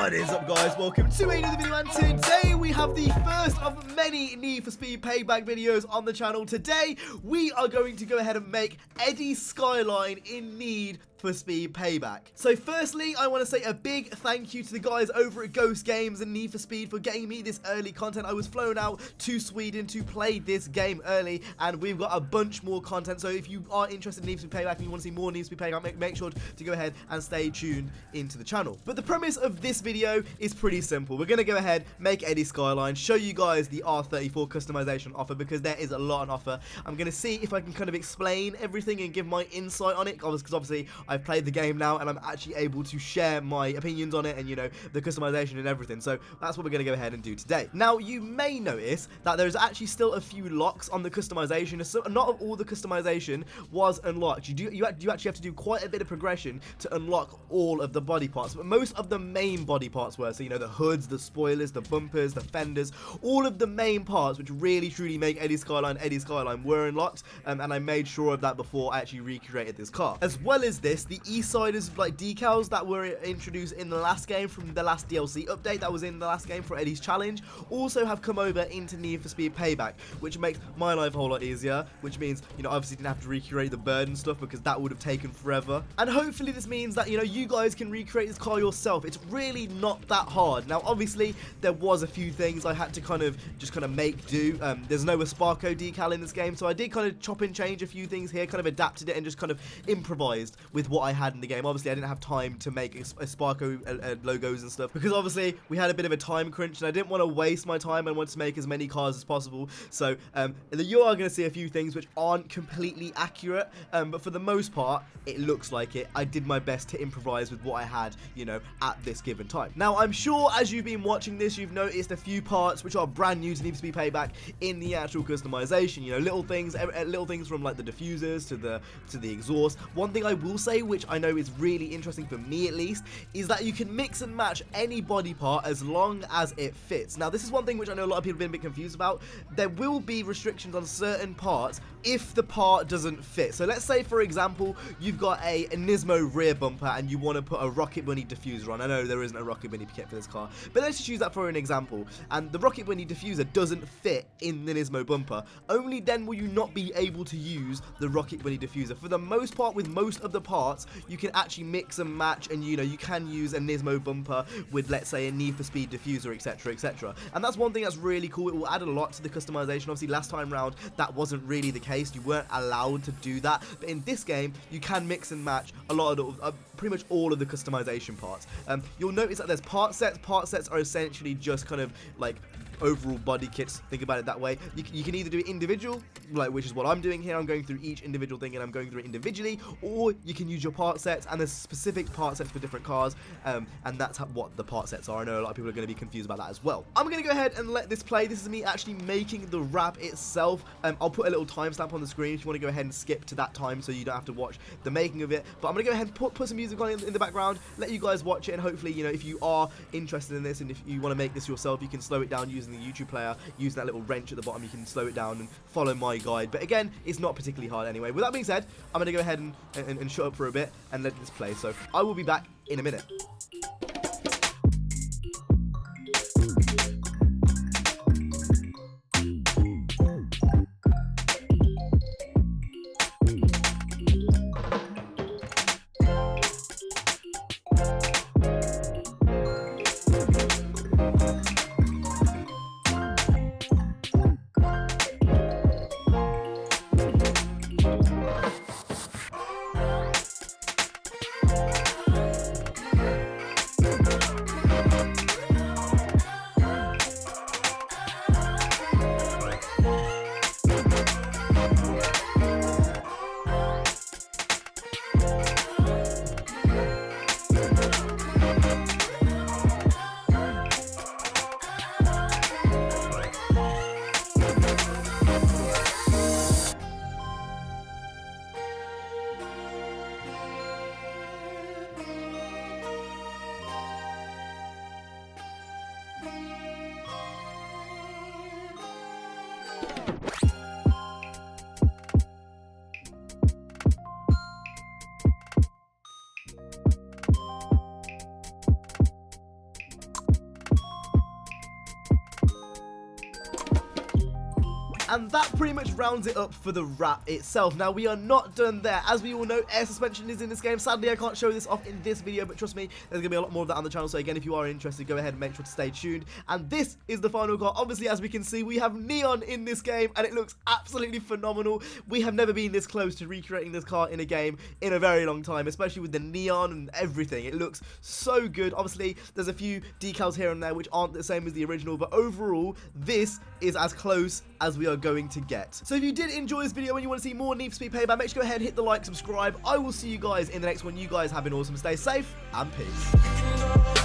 What is up, guys? Welcome to another video, and today we have the first of many Need for Speed Payback videos on the channel. Today we are going to go ahead and make Eddie's Skyline in Need for Speed Payback. So firstly, I want to say a big thank you to the guys over at Ghost Games and Need for Speed for getting me this early content. I was flown out to Sweden to play this game early, and we've got a bunch more content. So if you are interested in Need for Speed Payback and you want to see more Need for Speed Payback, make sure to go ahead and stay tuned into the channel. But the premise of this video is pretty simple. We're going to go ahead, make Eddie's Skyline, show you guys the R34 customization offer, because there is a lot on offer. I'm going to see if I can kind of explain everything and give my insight on it, because obviously I've played the game now and I'm actually able to share my opinions on it and, you know, the customization and everything. So that's what we're going to go ahead and do today. Now, you may notice that there's actually still a few locks on the customization. So not all the customization was unlocked. You actually have to do quite a bit of progression to unlock all of the body parts, but most of the main body parts were, so you know, the hoods, the spoilers, the bumpers, the fenders, all of the main parts which really truly make Eddie's Skyline were unlocked, and I made sure of that before I actually recreated this car. As well as this, the E-siders like decals that were introduced in the last game from the last DLC update that was in the last game for Eddie's challenge also have come over into Need for Speed Payback, which makes my life a whole lot easier, which means, you know, obviously didn't have to recreate the bird and stuff, because that would have taken forever. And hopefully this means that, you know, you guys can recreate this car yourself. It's really not that hard. Now obviously there was a few things I had to kind of make do. There's no Sparko decal in this game, so I did kind of chop and change a few things here, kind of adapted it and just kind of improvised with what I had in the game. Obviously I didn't have time to make a Sparko logos and stuff, because obviously we had a bit of a time crunch and I didn't want to waste my time. I wanted to make as many cars as possible. So you are going to see a few things which aren't completely accurate, but for the most part it looks like it. I did my best to improvise with what I had, you know, at this given time. Now I'm sure as you've been watching this, you've noticed a few parts which are brand new to Need for Speed Payback in the actual customization. You know, little things from like the diffusers to the exhaust. One thing I will say, which I know is really interesting for me at least, is that you can mix and match any body part as long as it fits. Now this is one thing which I know a lot of people have been a bit confused about. There will be restrictions on certain parts if the part doesn't fit. So let's say, for example, you've got a Nismo rear bumper and you want to put a Rocket Bunny diffuser on. I know there isn't a Rocket Bunny kit for this car, but let's just use that for an example. And the Rocket Bunny diffuser doesn't fit in the Nismo bumper. Only then will you not be able to use the Rocket Bunny diffuser. For the most part, with most of the parts, you can actually mix and match, and you know, you can use a Nismo bumper with, let's say, a Need for Speed diffuser, etc, etc. And that's one thing that's really cool. It will add a lot to the customization. Obviously last time round that wasn't really the case. You weren't allowed to do that, but in this game you can mix and match a lot of pretty much all of the customization parts. You'll notice that there's part sets. Part sets are essentially just kind of like overall body kits. Think about it that way. You can either do it individual, like, which is what I'm doing here. I'm going through each individual thing and I'm going through it individually, or you can use your part sets, and there's specific part sets for different cars, and that's what the part sets are. I know a lot of people are going to be confused about that as well. I'm going to go ahead and let this play. This is me actually making the wrap itself. I'll put a little timestamp on the screen if you want to go ahead and skip to that time so you don't have to watch the making of it. But I'm going to go ahead and put some music on in the background, let you guys watch it, and hopefully, you know, if you are interested in this and if you want to make this yourself, you can slow it down using the YouTube player, using that little wrench at the bottom. You can slow it down and follow my guide, but again, it's not particularly hard anyway. With that being said, I'm going to go ahead and shut up for a bit and let this play, so I will be back in a minute. And that pretty much rounds it up for the wrap itself. Now, we are not done there. As we all know, air suspension is in this game. Sadly, I can't show this off in this video, but trust me, there's going to be a lot more of that on the channel. So again, if you are interested, go ahead and make sure to stay tuned. And this is the final car. Obviously, as we can see, we have neon in this game, and it looks absolutely phenomenal. We have never been this close to recreating this car in a game in a very long time, especially with the neon and everything. It looks so good. Obviously, there's a few decals here and there which aren't the same as the original, but overall, this is as close as we are going to get. So if you did enjoy this video and you want to see more Need for Speed Payback, make sure to go ahead and hit the like, subscribe. I will see you guys in the next one. You guys have been awesome. Stay safe and peace.